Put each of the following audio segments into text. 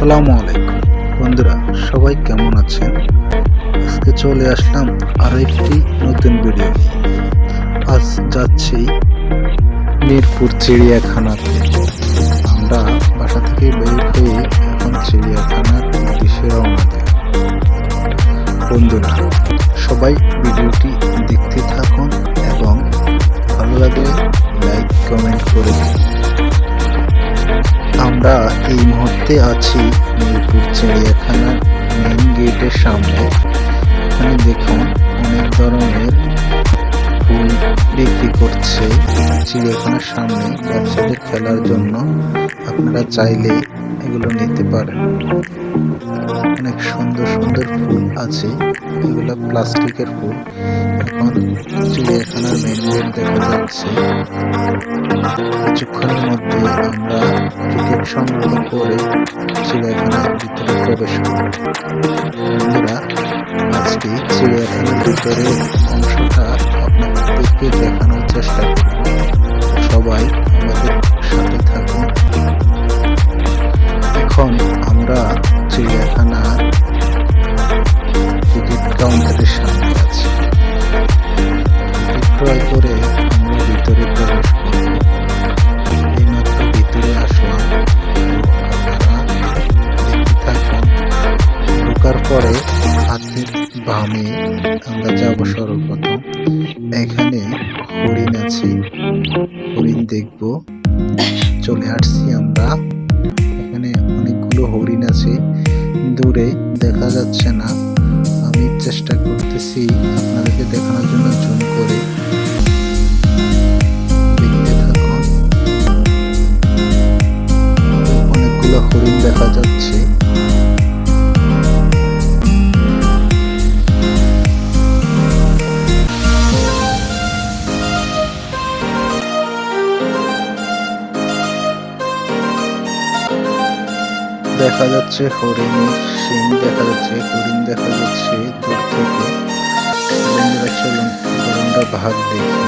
আসসালামু আলাইকুম বন্ধুরা, সবাই কেমন আছেন? আজকে চলে আসলাম আরো একটি নতুন ভিডিও। আজ যাচ্ছি মিরপুর চিড়িয়াখানাতে। আমরা বাসা থেকে বের হয়ে এখন চিড়িয়াখানার উদ্দেশ্যে রওনা দেব। বন্ধুরা, সবাই ভিডিওটি দেখতে থাকুন এবং ভালো লাগলে লাইক কমেন্ট করে দিন। আমরা এই মুহূর্তে আছি মিরপুর চিড়িয়াখানার মেইন গেটের সামনে। এখানে দেখুন অনেক ধরনের ফুল বিক্রি করছে চিড়িয়াখানার সামনে বাচ্চাদের খেলার জন্য। আপনারা চাইলে এগুলো নিতে পারেন। অনেক সুন্দর সুন্দর ফুল আছে, এগুলো প্লাস্টিকের ফুল। এখন চিড়িয়াখানার মেইন গেট দেখা যাচ্ছে। কিছুক্ষণের মধ্যে আমরা টিকিট সংগ্রহ করে চিড়িয়াখানার ভিতরে প্রবেশ করব। বন্ধুরা, আজকে চিড়িয়াখানার ভিতরের অংশটা আপনাদেরকে দেখানোর চেষ্টা করব। সবাই আমাদের সাথে থাকুন। এখন আমরা চিড়িয়াখানার টিকিট কাউন্টারের সামনে আছি। টিকিট ক্রয় করে আমরা ভিতরে প্রবেশ করব। এইমাত্র ভিতরে আসলাম, আপনারা দেখতে থাকুন। ঢোকার পরে হাতের বামে আমরা যাব সর্বপ্রথম। এখানে হরিণ আছে, হরিণ দেখব। চলে আসছি আমরা। এখানে অনেকগুলো হরিণ আছে, দূরে দেখা যাচ্ছে না। আমি চেষ্টা করতেছি আপনাদেরকে দেখানোর জন্য জুম করে। দেখতে থাকুন, অনেকগুলো হরিণ দেখা যাচ্ছে। দেখা যাচ্ছে হরিণের শিং, দেখা যাচ্ছে হরিণ, দেখা যাচ্ছে দূর থেকে। বন্ধুরা, চলুন আমরা ভাগ দেখি।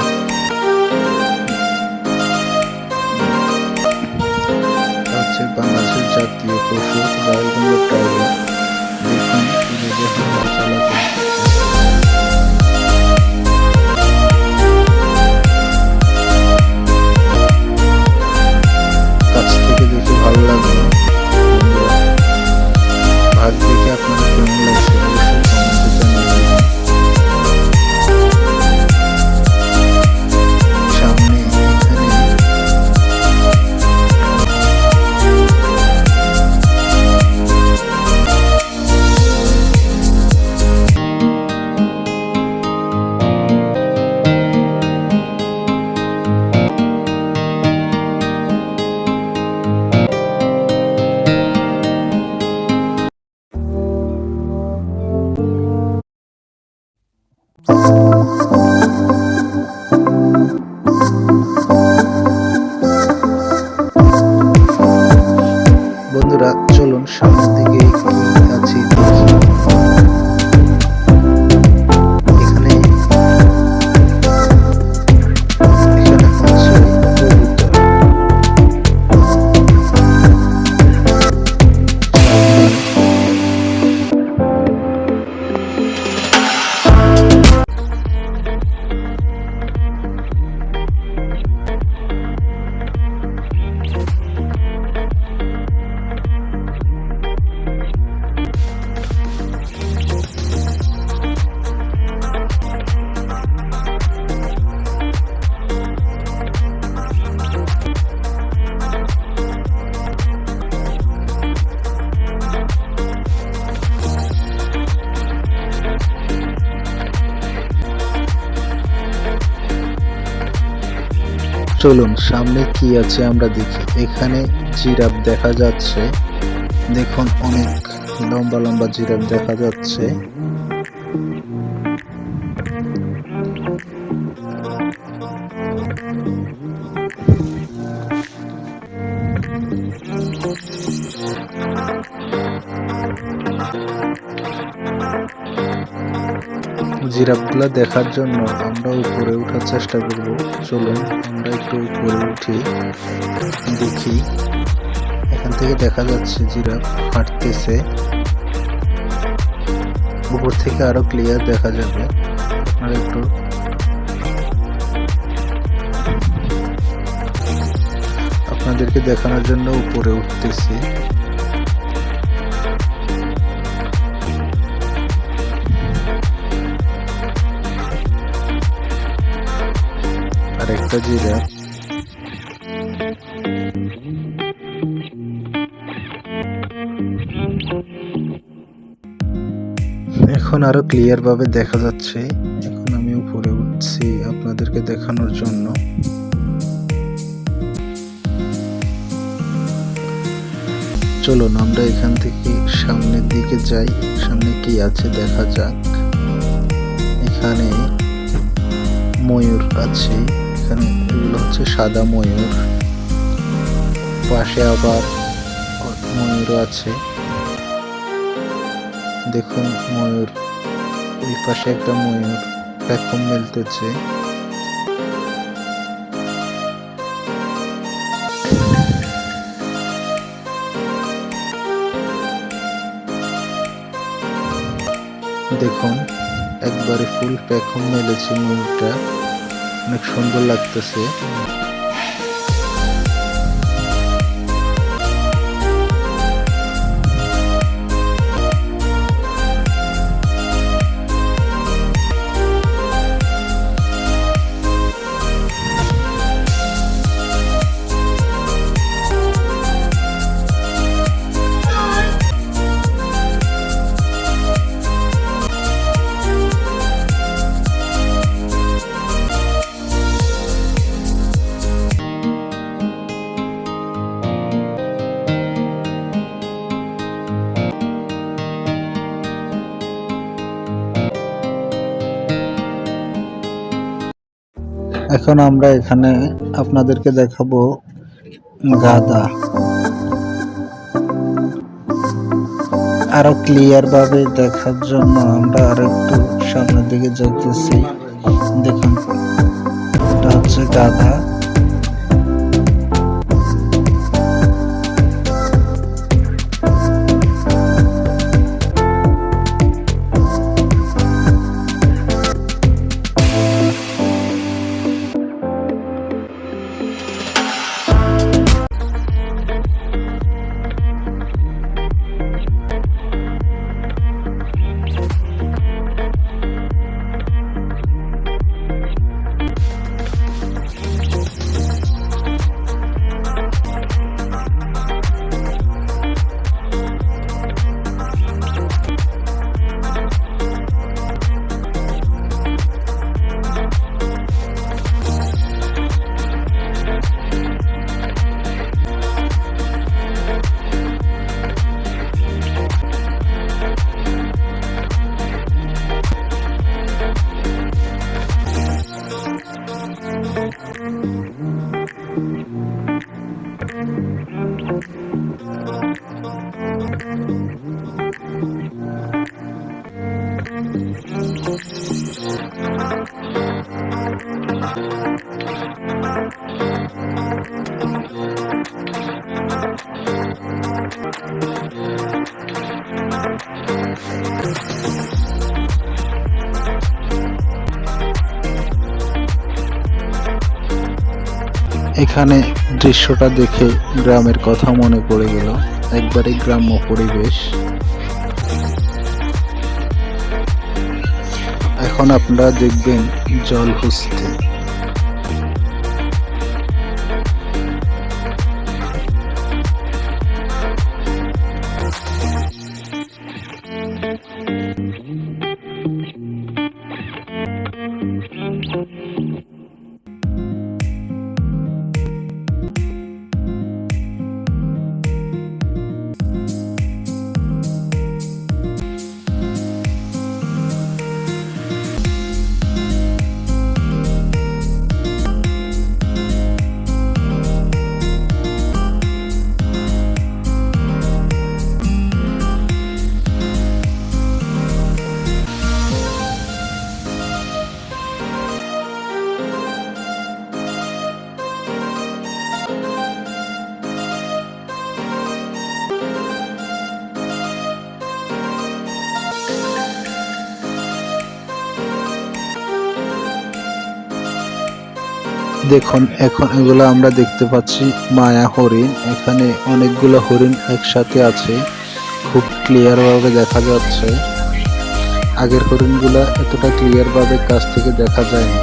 হচ্ছে বাংলাদেশের জাতীয় পশু রয়েল বেঙ্গল টাইগার। দেখুন কিভাবে হাঁটা চলাচল। কাছ থেকে দেখে ভালো লাগলো। ভাগ দেখে আপনাদের কেমন লাগছে অবশ্যই কমেন্টে জানিয়ে দিন। সামনে এখানে বন্ধুরা, চলুন সামনের দিকে আছি দেখি। এখানে হচ্ছে চলুন সামনে কি আছে আমরা দেখি। এখানে জিরাফ দেখা যাচ্ছে। দেখুন অনেক লম্বা লম্বা জিরাফ দেখা যাচ্ছে। জিরাফগুলা দেখার জন্য আমরা উপরে ওঠার চেষ্টা করব। চলুন আমরা একটু উপরে উঠি, দেখি। এখান থেকে দেখা যাচ্ছে জিরাফ হাঁটতেছে। উপর থেকে আরো ক্লিয়ার দেখা যাবে। আপনারা একটু আপনাদেরকে দেখানোর জন্য উপরে উঠতেছি। আর একটা জিরাফ। এখন আরো ক্লিয়ার ভাবে দেখা যাচ্ছে। এখন আমি উপরে উঠছি আপনাদেরকে দেখানোর জন্য। চলুন আমরা এখান থেকে সামনের দিকে যাই, সামনে কি আছে দেখা যাক। এখানে ময়ূর আছে, এখানে এগুলো হচ্ছে সাদা ময়ূর। পাশে আবার ময়ূর আছে, দেখুন ময়ূর। ওই পাশে একটা ময়ূর পেখম মেলতেছে। দেখুন একবারে ফুল পেখম মেলেছে ময়ূরটা, অনেক সুন্দর লাগতেছে। এখন আমরা এখানে আপনাদেরকে দেখাবো গাধা। আরো ক্লিয়ার ভাবে দেখার জন্য আমরা আরো একটু সামনের দিকে যাইতেছি। দেখুন এটা হচ্ছে গাধা। এখানে দৃশ্যটা দেখে গ্রামের কথা মনে পড়ে গেল, একবারে গ্রাম্য পরিবেশ। এখন আপনারা দেখবেন জলহস্তি। দেখুন এখন এগুলো আমরা দেখতে পাচ্ছি মায়া হরিণ। এখানে অনেকগুলো হরিণ একসাথে আছে, খুব ক্লিয়ার ভাবে দেখা যাচ্ছে। আগের হরিণগুলো এতটা ক্লিয়ার ভাবে কাছ থেকে দেখা যায় না।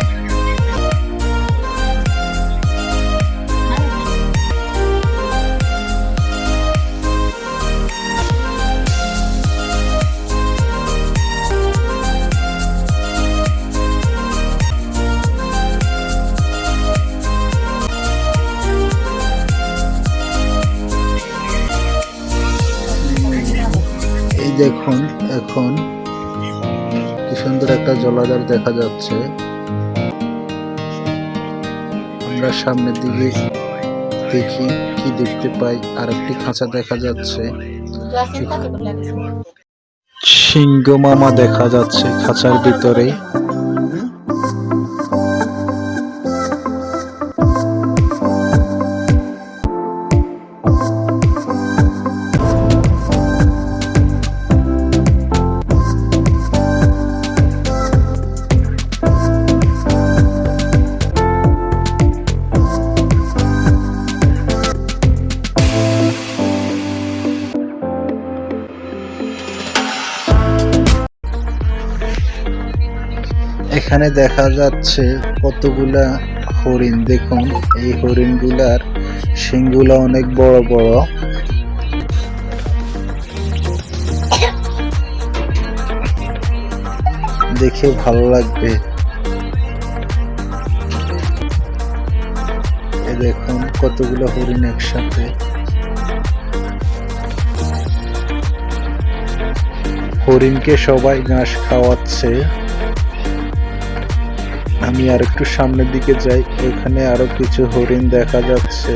এই দেখুন এখন কি সুন্দর একটা জলাধার দেখা যাচ্ছে। আমরা সামনের দিকে দেখি কি দেখতে পাই, আর একটি খাঁচা দেখা যাচ্ছে। সিংহ মামা দেখা যাচ্ছে খাঁচার ভিতরে। এখানে দেখা যাচ্ছে কতগুলা হরিণ। দেখুন এই হরিণগুলার শিংগুলা অনেক বড় বড়। দেখে ভালো লাগবে। এই দেখুন কতগুলো হরিণ একসাথে। হরিণকে সবাই ঘাস খাওয়াচ্ছে। আমি আর একটু সামনের দিকে যাই, ওইখানে আরো কিছু হরিণ দেখা যাচ্ছে।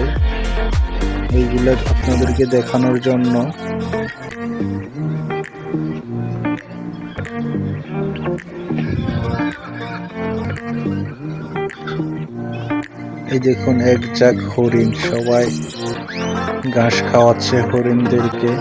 এইগুলো আপনাদেরকে দেখানোর জন্য। এই দেখুন এক ঝাঁক হরিণ, সবাই ঘাস খাওয়াচ্ছে হরিণদেরকে।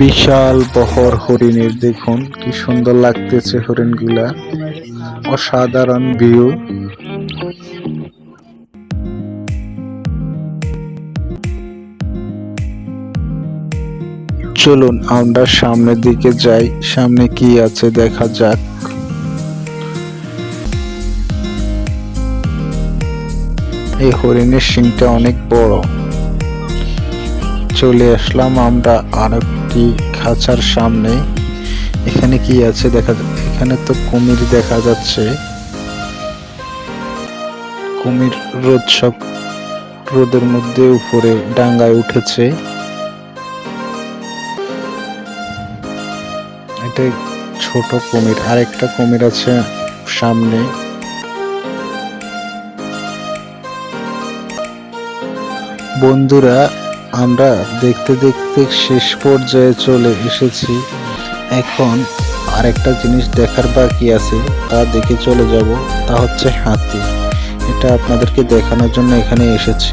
বিশাল বহর হরিণের, দেখুন কি সুন্দর লাগতেছে হরিণগুলা। অসাধারণ ভিউ। চলুন আমরা সামনের দিকে যাই, সামনে কি আছে দেখা যাক। এই হরিণের শিংটা অনেক বড়। চলে আসলাম আমরা আরেকটি খাঁচার সামনে। এখানে কি আছে দেখা যাচ্ছে। এখানে তো কুমির দেখা যাচ্ছে। কুমির রোদের মধ্যে উপরে ডাঙ্গায় উঠেছে। এটা ছোট কুমির, আরেকটা কুমির আছে সামনে। বন্ধুরা আমরা দেখতে দেখতে শেষ পর্যায়ে চলে এসেছি। এখন আরেকটা জিনিস দেখার বাকি আছে, তা দেখে চলে যাব। তা হচ্ছে হাতি। এটা আপনাদেরকে দেখানোর জন্য এখানে এসেছি।